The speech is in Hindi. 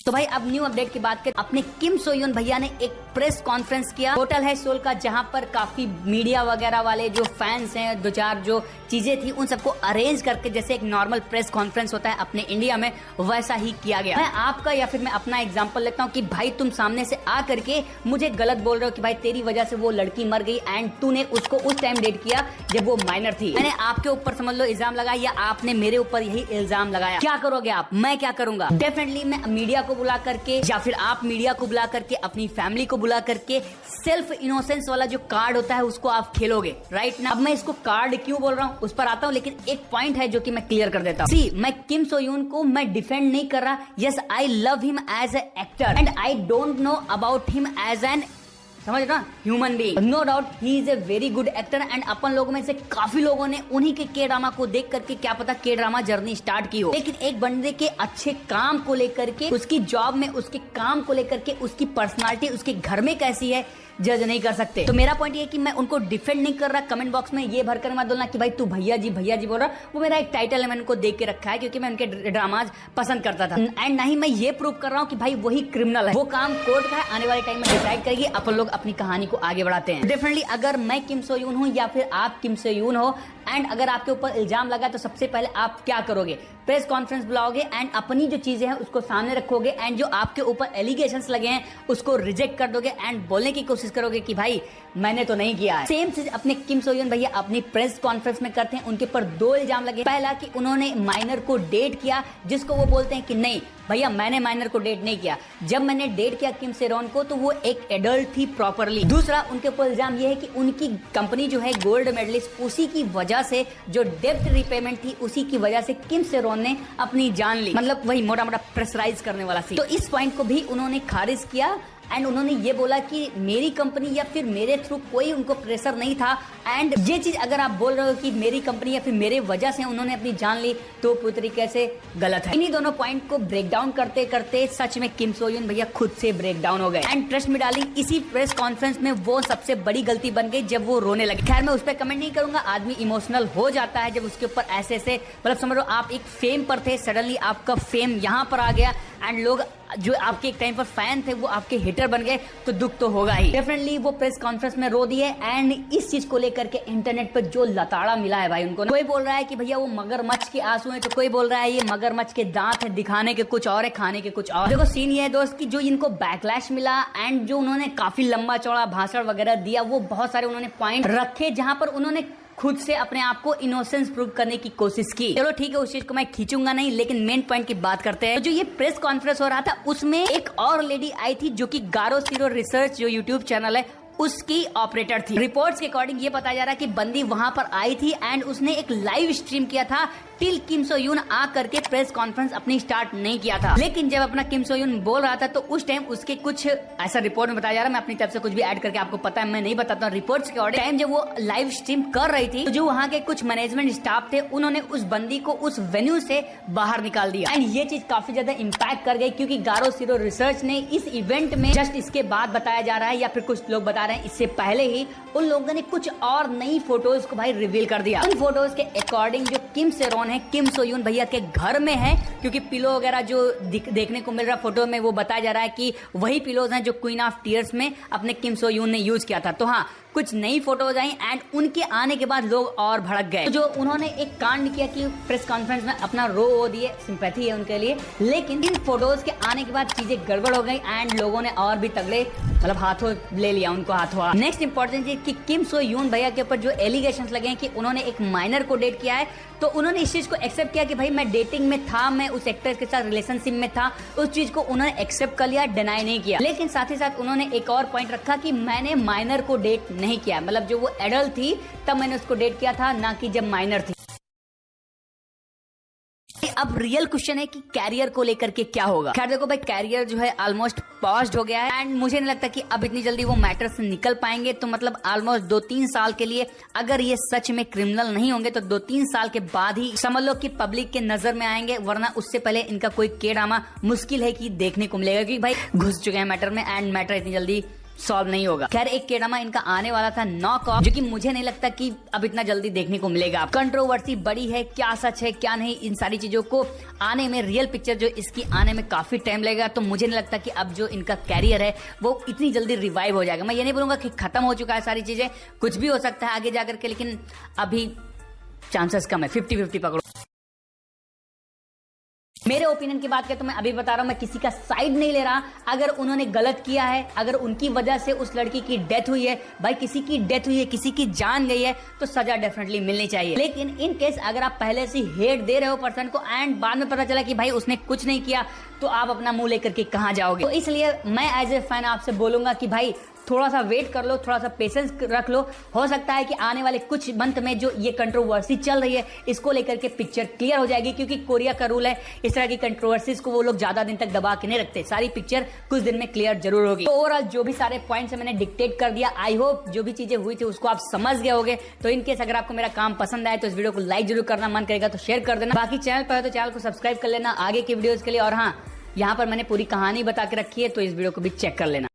तो भाई अब न्यू अपडेट की बात करें, अपने किम सोयोन भैया ने एक प्रेस कॉन्फ्रेंस किया होटल है सोल का, जहां पर काफी मीडिया वगैरह वाले जो फैंस हैं, दो चार जो चीजें थी उन सबको अरेंज करके जैसे एक नॉर्मल प्रेस कॉन्फ्रेंस होता है अपने इंडिया में, वैसा ही किया गया। मैं आपका या फिर मैं अपना एग्जांपल लेता हूँ कि भाई तुम सामने से आ करके मुझे गलत बोल रहे हो कि भाई तेरी वजह से वो लड़की मर गई एंड तूने उसको उस टाइम डेट किया जब वो माइनर थी। मैंने आपके ऊपर समझ लो इल्जाम लगाया या आपने मेरे ऊपर यही इल्जाम लगाया, क्या करोगे आप? मैं क्या करूंगा? डेफिनेटली मैं मीडिया को बुला करके या फिर आप मीडिया को बुला करके अपनी फैमिली को बुला करके सेल्फ इनोसेंस वाला जो कार्ड होता है उसको आप खेलोगे, राइट ना। अब मैं इसको कार्ड क्यों बोल रहा हूँ उस पर आता हूँ, लेकिन एक पॉइंट है जो कि मैं क्लियर कर देता हूँ। सी, मैं किम सोयून को मैं डिफेंड नहीं कर रहा। Yes, I love him as a actor and I don't know about him as an, समझ रहा, human being. No doubt he is a very good actor and अपन लोगों में से काफी लोगों ने उन्हीं के ड्रामा को देख करके क्या पता के ड्रामा जर्नी स्टार्ट की हो। लेकिन एक बंदे के अच्छे काम को लेकर के, उसकी जॉब में उसके काम को लेकर के, उसकी पर्सनालिटी उसके घर में कैसी है जज नहीं कर सकते। तो मेरा पॉइंट ये है कि मैं उनको डिफेंड नहीं कर रहा। कमेंट बॉक्स में ये भरकर मत बोलना कि भाई तू भैया जी बोल रहा। वो मेरा एक टाइटल है, मैंने उनको देख के रखा है क्योंकि मैं उनके ड्रामाज पसंद करता था। एंड ना ही मैं ये प्रूव कर रहा हूँ कि भाई वही क्रिमिनल है। वो काम कोर्ट का है, आने वाले टाइम में डिसाइड करेगी। अपन लोग अपनी कहानी को आगे बढ़ाते हैं। डेफिनेटली अगर मैं किम सोयून हूँ या फिर आप किम सोयून हो एंड अगर आपके ऊपर इल्जाम लगा तो सबसे पहले आप क्या करोगे? प्रेस कॉन्फ्रेंस बुलाओगे एंड अपनी जो चीजें हैं उसको सामने रखोगे एंड जो आपके ऊपर एलिगेशंस लगे हैं उसको रिजेक्ट कर दोगे एंड बोलने की कोशिश करोगे कि भाई मैंने तो नहीं किया है। सेम चीज अपने किम सोयून भैया अपनी प्रेस कॉन्फ्रेंस में करते हैं। उनके ऊपर दो इल्जाम लगे। पहला कि उन्होंने माइनर को डेट किया, जिसको वो बोलते हैं कि नहीं भैया मैंने माइनर को डेट नहीं किया। जब मैंने डेट किया किम सेरोन को तो वो एक एडल्ट थी प्रॉपरली। दूसरा उनके ऊपर इल्जाम ये है कि उनकी कंपनी जो है गोल्ड मेडलिस्ट, उसी की वजह से जो डेब्ट रिपेमेंट थी उसी की वजह से किम सेरोन ने अपनी जान ली। मतलब वही मोटा मोटा प्रेशराइज करने वाला सी। तो इस पॉइंट को भी उन्होंने खारिज किया एंड उन्होंने ये बोला कि मेरी कंपनी या फिर मेरे थ्रू कोई उनको प्रेशर नहीं था। एंड ये चीज अगर आप बोल रहे हो कि मेरी कंपनी या फिर मेरे वजह से उन्होंने अपनी जान ली तो पूरी तरीके से गलत है। इन्हीं दोनों पॉइंट को ब्रेक डाउन करते करते सच में किम सोयून भैया खुद से ब्रेक डाउन हो गए। एंड ट्रस्ट मी डार्लिंग, इसी प्रेस कॉन्फ्रेंस में वो सबसे बड़ी गलती बन गई जब वो रोने लगे। खैर मैं उस पर कमेंट नहीं करूंगा। आदमी इमोशनल हो जाता है जब उसके ऊपर ऐसे मतलब समझ लो आप एक फेम पर थे, सडनली आपका फेम यहाँ पर आ गया एंड लोग जो आपके एक टाइम पर फैन थे वो आपके हिटर बन गए तो दुख तो होगा ही। डेफिनेटली वो प्रेस कॉन्फ्रेंस में रो दिए एंड इस चीज को लेकर के इंटरनेट पर जो लताड़ा मिला है भाई उनको, कोई बोल रहा है कि भैया वो मगरमच्छ के आंसू हैं, तो कोई बोल रहा है ये मगरमच्छ के दांत है, दिखाने के कुछ और है खाने के कुछ और। देखो सीन ये है दोस्त कि जो इनको बैकलैश मिला एंड जो उन्होंने काफी लंबा चौड़ा भाषण वगैरह दिया, वो बहुत सारे उन्होंने पॉइंट रखे जहां पर उन्होंने खुद से अपने आप को इनोसेंस प्रूव करने की कोशिश की। चलो ठीक है, उस चीज को मैं खींचूंगा नहीं, लेकिन मेन पॉइंट की बात करते हैं। तो जो ये प्रेस कॉन्फ्रेंस हो रहा था उसमें एक और लेडी आई थी जो कि गारो सीरो रिसर्च जो यूट्यूब चैनल है उसकी ऑपरेटर थी। रिपोर्ट्स के अकॉर्डिंग ये बताया जा रहा है कि बंदी वहां पर आई थी एंड उसने एक लाइव स्ट्रीम किया था टिल किम सोयून आ करके प्रेस कॉन्फ्रेंस अपनी स्टार्ट नहीं किया था। लेकिन जब अपना किम सोयून बोल रहा था तो उस टाइम उसके कुछ ऐसा रिपोर्ट में बताया जा रहा है, मैं अपनी तरफ से कुछ भी ऐड करके आपको पता है मैं नहीं बताता हूँ। रिपोर्ट्स के अकॉर्डिंग टाइम जब वो लाइव स्ट्रीम कर रही थी तो जो वहाँ के कुछ मैनेजमेंट स्टाफ थे उन्होंने उस बंदी को उस वेन्यू से बाहर निकाल दिया एंड ये चीज काफी ज्यादा इम्पैक्ट कर गई क्योंकि गारो सीरो रिसर्च ने इस इवेंट में जस्ट इसके बाद बताया जा रहा है या फिर कुछ लोग बता रहे हैं इससे पहले ही उन लोगों ने कुछ और नई फोटोज को भाई रिवील कर दिया। उन फोटोज के अकॉर्डिंग जो किम सेरोन है किम सोयून भैया के घर में है, क्योंकि पिलो वगैरह जो देखने को मिल रहा फोटो में वो बताया जा रहा है कि वही पिलोज हैं जो क्वीन ऑफ टीयर्स में अपने किम सोयून ने यूज किया था। तो हाँ, कुछ नई फोटोज आई एंड उनके आने के बाद लोग और भड़क गए। तो जो उन्होंने एक कांड किया कि प्रेस कॉन्फ्रेंस में अपना रो दिए, सिंपैथी है उनके लिए, लेकिन इन फोटोज के आने के बाद चीजें गड़बड़ हो गई एंड लोगों ने और भी तगड़े मतलब हाथों ले लिया उनको हाथों। नेक्स्ट इंपॉर्टेंट चीज कि किम सोयून भैया के ऊपर जो एलिगेशंस लगे हैं कि उन्होंने एक माइनर को डेट किया है, तो उन्होंने इस चीज को एक्सेप्ट किया कि भाई मैं डेटिंग में था, मैं उस एक्टर के साथ रिलेशनशिप में था, उस चीज को उन्होंने एक्सेप्ट कर लिया, डिनाई नहीं किया। लेकिन साथ ही साथ उन्होंने एक और पॉइंट रखा कि मैंने माइनर को डेट नहीं किया, मतलब जो वो एडल्ट थी तब मैंने उसको डेट किया था, ना कि जब माइनर थी। अब रियल क्वेश्चन है कि कैरियर को लेकर के क्या होगा। खैर देखो भाई, कैरियर जो है ऑलमोस्ट पॉज्ड हो गया है एंड मुझे नहीं लगता कि अब इतनी जल्दी वो मैटर से निकल पाएंगे। तो मतलब ऑलमोस्ट 2-3 साल के लिए अगर ये सच में क्रिमिनल नहीं होंगे तो 2-3 साल के बाद ही समझ लो कि पब्लिक के नजर में आएंगे, वरना उससे पहले इनका कोई के ड्रामा मुश्किल है कि देखने को मिलेगा, क्योंकि भाई घुस चुके हैं मैटर में एंड मैटर इतनी जल्दी सॉल्व नहीं होगा। खैर एक के-ड्रामा इनका आने वाला था नॉक ऑफ, जो कि मुझे नहीं लगता कि अब इतना जल्दी देखने को मिलेगा। कंट्रोवर्सी बड़ी है, क्या सच है क्या नहीं, इन सारी चीजों को आने में, रियल पिक्चर जो इसकी आने में काफी टाइम लगेगा। तो मुझे नहीं लगता कि अब जो इनका कैरियर है वो इतनी जल्दी रिवाइव हो जाएगा। मैं ये नहीं बोलूंगा कि खत्म हो चुका है सारी चीजें, कुछ भी हो सकता है आगे जाकर के, लेकिन अभी चांसेस कम है, 50-50 पकड़ो। मेरे ओपिनियन की बात करें तो मैं अभी बता रहा हूं, मैं किसी का साइड नहीं ले रहा। अगर उन्होंने गलत किया है, अगर उनकी वजह से उस लड़की की डेथ हुई है, भाई किसी की डेथ हुई है, किसी की जान गई है, तो सजा डेफिनेटली मिलनी चाहिए। लेकिन इन केस अगर आप पहले से हेट दे रहे हो पर्सन को एंड बाद में पता चला कि भाई उसने कुछ नहीं किया, तो आप अपना मुंह लेकर के कहां जाओगे। तो इसलिए मैं एज ए फैन आपसे बोलूंगा कि भाई थोड़ा सा वेट कर लो, थोड़ा सा पेशेंस रख लो। हो सकता है कि आने वाले कुछ मंथ में जो ये कंट्रोवर्सी चल रही है इसको लेकर के पिक्चर क्लियर हो जाएगी, क्योंकि कोरिया का रूल है इस तरह की कंट्रोवर्सीज को वो लोग ज्यादा दिन तक दबा के नहीं रखते। सारी पिक्चर कुछ दिन में क्लियर जरूर होगी। तो ओवरऑल जो भी सारे पॉइंट्स मैंने डिक्टेट कर दिया, आई होप जो भी चीजें हुई थी उसको आप समझ गए होगे। तो इनकेस अगर आपको मेरा काम पसंद आए तो इस वीडियो को लाइक जरूर करना, मन करेगा तो शेयर कर देना। बाकी चैनल पर है तो चैनल को सब्सक्राइब कर लेना आगे की वीडियोज के लिए। और हाँ, यहाँ पर मैंने पूरी कहानी बता के रखी है, तो इस वीडियो को भी चेक कर लेना।